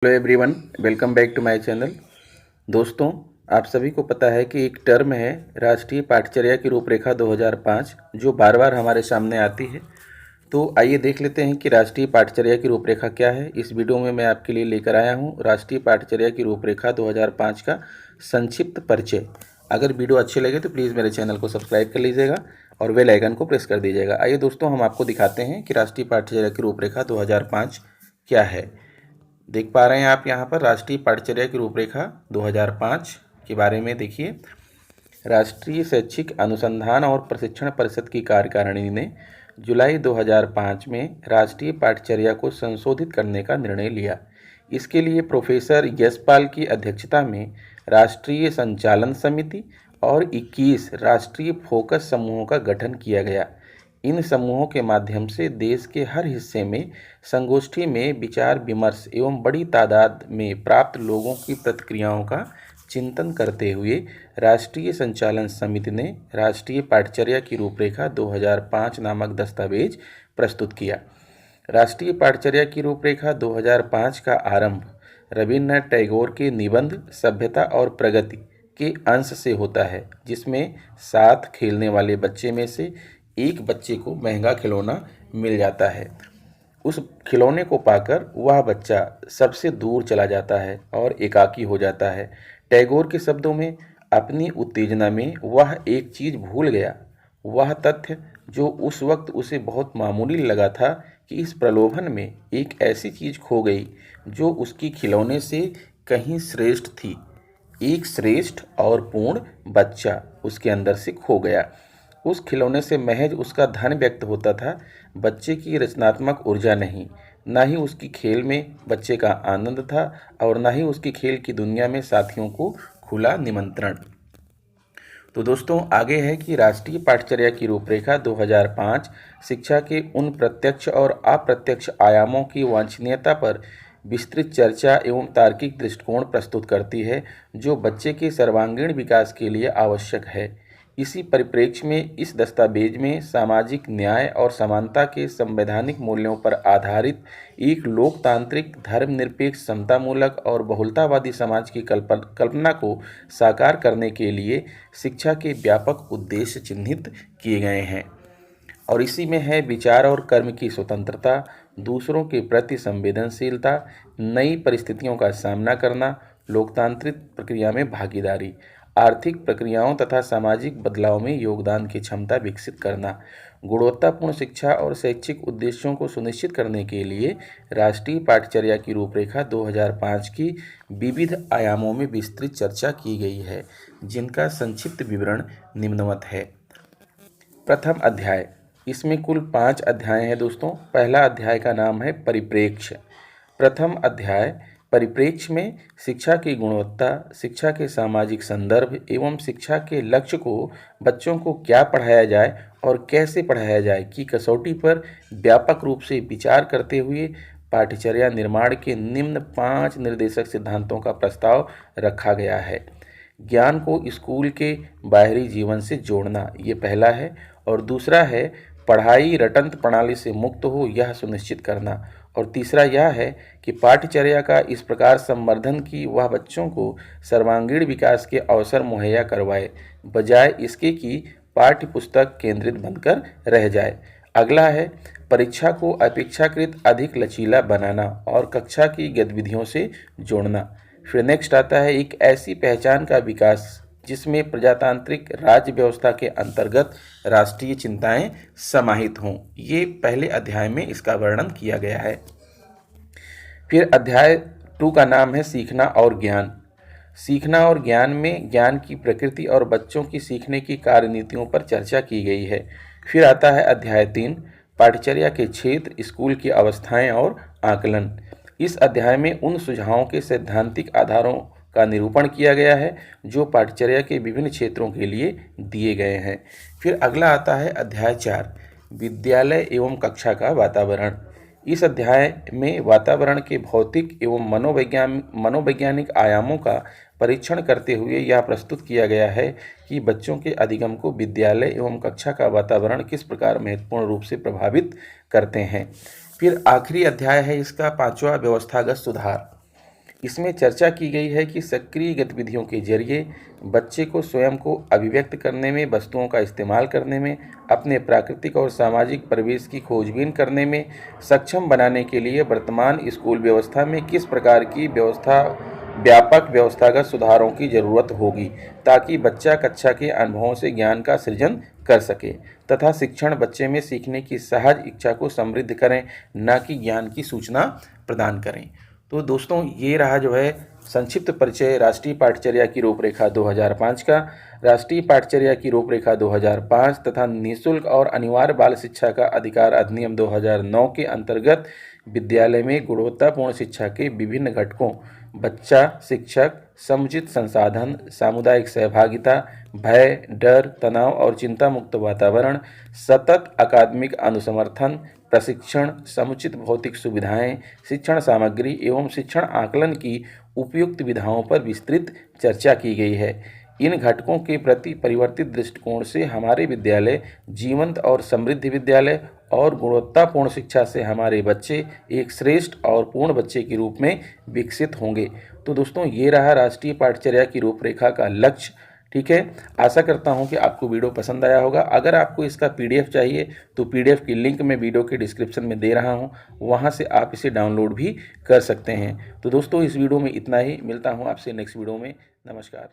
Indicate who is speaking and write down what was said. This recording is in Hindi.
Speaker 1: Hello everyone, welcome back to my channel. दोस्तों, आप सभी को पता है कि एक टर्म है राष्ट्रीय पाठचर्या की रूपरेखा 2005 जो बार बार हमारे सामने आती है। तो आइए देख लेते हैं कि राष्ट्रीय पाठचर्या की रूपरेखा क्या है। इस वीडियो में मैं आपके लिए लेकर आया हूं राष्ट्रीय पाठचर्या की रूपरेखा 2005 का संक्षिप्त परिचय। अगर वीडियो अच्छे लगे तो प्लीज़ मेरे चैनल को सब्सक्राइब कर लीजिएगा और बेल आइकन को प्रेस कर दीजिएगा। आइए दोस्तों, हम आपको दिखाते हैं कि राष्ट्रीय पाठचर्या की रूपरेखा 2005 क्या है। देख पा रहे हैं आप यहाँ पर राष्ट्रीय पाठचर्या की रूपरेखा 2005 के बारे में। देखिए, राष्ट्रीय शैक्षिक अनुसंधान और प्रशिक्षण परिषद की कार्यकारिणी ने जुलाई 2005 में राष्ट्रीय पाठचर्या को संशोधित करने का निर्णय लिया। इसके लिए प्रोफेसर यशपाल की अध्यक्षता में राष्ट्रीय संचालन समिति और 21 राष्ट्रीय फोकस समूहों का गठन किया गया। इन समूहों के माध्यम से देश के हर हिस्से में संगोष्ठी में विचार विमर्श एवं बड़ी तादाद में प्राप्त लोगों की प्रतिक्रियाओं का चिंतन करते हुए राष्ट्रीय संचालन समिति ने राष्ट्रीय पाठचर्या की रूपरेखा 2005 नामक दस्तावेज प्रस्तुत किया। राष्ट्रीय पाठचर्या की रूपरेखा 2005 का आरंभ रविन्द्रनाथ टैगोर के निबंध सभ्यता और प्रगति के अंश से होता है, जिसमें 7 खेलने वाले बच्चे में से एक बच्चे को महंगा खिलौना मिल जाता है। उस खिलौने को पाकर वह बच्चा सबसे दूर चला जाता है और एकाकी हो जाता है। टैगोर के शब्दों में, अपनी उत्तेजना में वह एक चीज़ भूल गया, वह तथ्य जो उस वक्त उसे बहुत मामूली लगा था कि इस प्रलोभन में एक ऐसी चीज़ खो गई जो उसकी खिलौने से कहीं श्रेष्ठ थी। एक श्रेष्ठ और पूर्ण बच्चा उसके अंदर से खो गया। उस खिलौने से महज उसका धन व्यक्त होता था, बच्चे की रचनात्मक ऊर्जा नहीं। ना ही उसकी खेल में बच्चे का आनंद था और ना ही उसकी खेल की दुनिया में साथियों को खुला निमंत्रण। तो दोस्तों, आगे है कि राष्ट्रीय पाठचर्या की रूपरेखा 2005 शिक्षा के उन प्रत्यक्ष और अप्रत्यक्ष आयामों की वांछनीयता पर विस्तृत चर्चा एवं तार्किक दृष्टिकोण प्रस्तुत करती है जो बच्चे के सर्वांगीण विकास के लिए आवश्यक है। इसी परिप्रेक्ष्य में इस दस्तावेज में सामाजिक न्याय और समानता के संवैधानिक मूल्यों पर आधारित एक लोकतांत्रिक, धर्मनिरपेक्ष, समतामूलक और बहुलतावादी समाज की कल्पना को साकार करने के लिए शिक्षा के व्यापक उद्देश्य चिन्हित किए गए हैं। और इसी में है विचार और कर्म की स्वतंत्रता, दूसरों के प्रति संवेदनशीलता, नई परिस्थितियों का सामना करना, लोकतांत्रिक प्रक्रिया में भागीदारी, आर्थिक प्रक्रियाओं तथा सामाजिक बदलाव में योगदान की क्षमता विकसित करना। गुणवत्तापूर्ण शिक्षा और शैक्षिक उद्देश्यों को सुनिश्चित करने के लिए राष्ट्रीय पाठचर्या की रूपरेखा 2005 की विविध आयामों में विस्तृत चर्चा की गई है, जिनका संक्षिप्त विवरण निम्नवत है। प्रथम अध्याय, इसमें कुल 5 अध्याय हैं दोस्तों। पहला अध्याय का नाम है परिप्रेक्ष्य। प्रथम अध्याय परिप्रेक्ष्य में शिक्षा की गुणवत्ता, शिक्षा के सामाजिक संदर्भ एवं शिक्षा के लक्ष्य को बच्चों को क्या पढ़ाया जाए और कैसे पढ़ाया जाए की कसौटी पर व्यापक रूप से विचार करते हुए पाठचर्या निर्माण के निम्न 5 निर्देशक सिद्धांतों का प्रस्ताव रखा गया है। ज्ञान को स्कूल के बाहरी जीवन से जोड़ना, ये पहला है। और दूसरा है पढ़ाई रटंत प्रणाली से मुक्त हो, यह सुनिश्चित करना। और तीसरा यह है कि पाठचर्या का इस प्रकार संवर्धन कि वह बच्चों को सर्वांगीण विकास के अवसर मुहैया करवाए, बजाय इसके कि पाठ्य पुस्तक केंद्रित बनकर रह जाए। अगला है परीक्षा को अपेक्षाकृत अधिक लचीला बनाना और कक्षा की गतिविधियों से जोड़ना। फिर नेक्स्ट आता है एक ऐसी पहचान का विकास जिसमें प्रजातांत्रिक राज्य व्यवस्था के अंतर्गत राष्ट्रीय चिंताएं समाहित हों। ये पहले अध्याय में इसका वर्णन किया गया है। फिर अध्याय 2 का नाम है सीखना और ज्ञान। सीखना और ज्ञान में ज्ञान की प्रकृति और बच्चों की सीखने की कार्यनीतियों पर चर्चा की गई है। फिर आता है अध्याय 3 पाठचर्या के क्षेत्र, स्कूल की अवस्थाएं और आकलन। इस अध्याय में उन सुझावों के सैद्धांतिक आधारों का निरूपण किया गया है जो पाठचर्या के विभिन्न क्षेत्रों के लिए दिए गए हैं। फिर अगला आता है अध्याय 4 विद्यालय एवं कक्षा का वातावरण। इस अध्याय में वातावरण के भौतिक एवं मनोवैज्ञानिक आयामों का परीक्षण करते हुए यह प्रस्तुत किया गया है कि बच्चों के अधिगम को विद्यालय एवं कक्षा का वातावरण किस प्रकार महत्वपूर्ण रूप से प्रभावित करते हैं। फिर आखिरी अध्याय है इसका 5वां व्यवस्थागत सुधार। इसमें चर्चा की गई है कि सक्रिय गतिविधियों के जरिए बच्चे को स्वयं को अभिव्यक्त करने में, वस्तुओं का इस्तेमाल करने में, अपने प्राकृतिक और सामाजिक परिवेश की खोजबीन करने में सक्षम बनाने के लिए वर्तमान स्कूल व्यवस्था में किस प्रकार की व्यापक व्यवस्थागत सुधारों की ज़रूरत होगी, ताकि बच्चा कक्षा के अनुभवों से ज्ञान का सृजन कर सके तथा शिक्षण बच्चे में सीखने की सहज इच्छा को समृद्ध करें, न कि ज्ञान की सूचना प्रदान करें। तो दोस्तों, ये रहा जो है संक्षिप्त परिचय राष्ट्रीय पाठचर्या की रूपरेखा 2005 का। राष्ट्रीय पाठचर्या की रूपरेखा 2005 तथा निःशुल्क और अनिवार्य बाल शिक्षा का अधिकार अधिनियम 2009 के अंतर्गत विद्यालय में गुणवत्तापूर्ण शिक्षा के विभिन्न घटकों बच्चा, शिक्षक, समुचित संसाधन, सामुदायिक सहभागिता, भय, डर, तनाव और चिंता मुक्त वातावरण, सतत अकादमिक अनुसमर्थन, प्रशिक्षण, समुचित भौतिक सुविधाएं, शिक्षण सामग्री एवं शिक्षण आकलन की उपयुक्त विधाओं पर विस्तृत चर्चा की गई है। इन घटकों के प्रति परिवर्तित दृष्टिकोण से हमारे विद्यालय जीवंत और समृद्ध विद्यालय और गुणवत्तापूर्ण शिक्षा से हमारे बच्चे एक श्रेष्ठ और पूर्ण बच्चे के रूप में विकसित होंगे। तो दोस्तों, ये रहा राष्ट्रीय पाठचर्या की रूपरेखा का लक्ष्य। ठीक है, आशा करता हूं कि आपको वीडियो पसंद आया होगा। अगर आपको इसका पीडीएफ चाहिए तो पीडीएफ की लिंक मैं वीडियो के डिस्क्रिप्शन में दे रहा हूं, वहां से आप इसे डाउनलोड भी कर सकते हैं। तो दोस्तों, इस वीडियो में इतना ही। मिलता हूं आपसे नेक्स्ट वीडियो में। नमस्कार।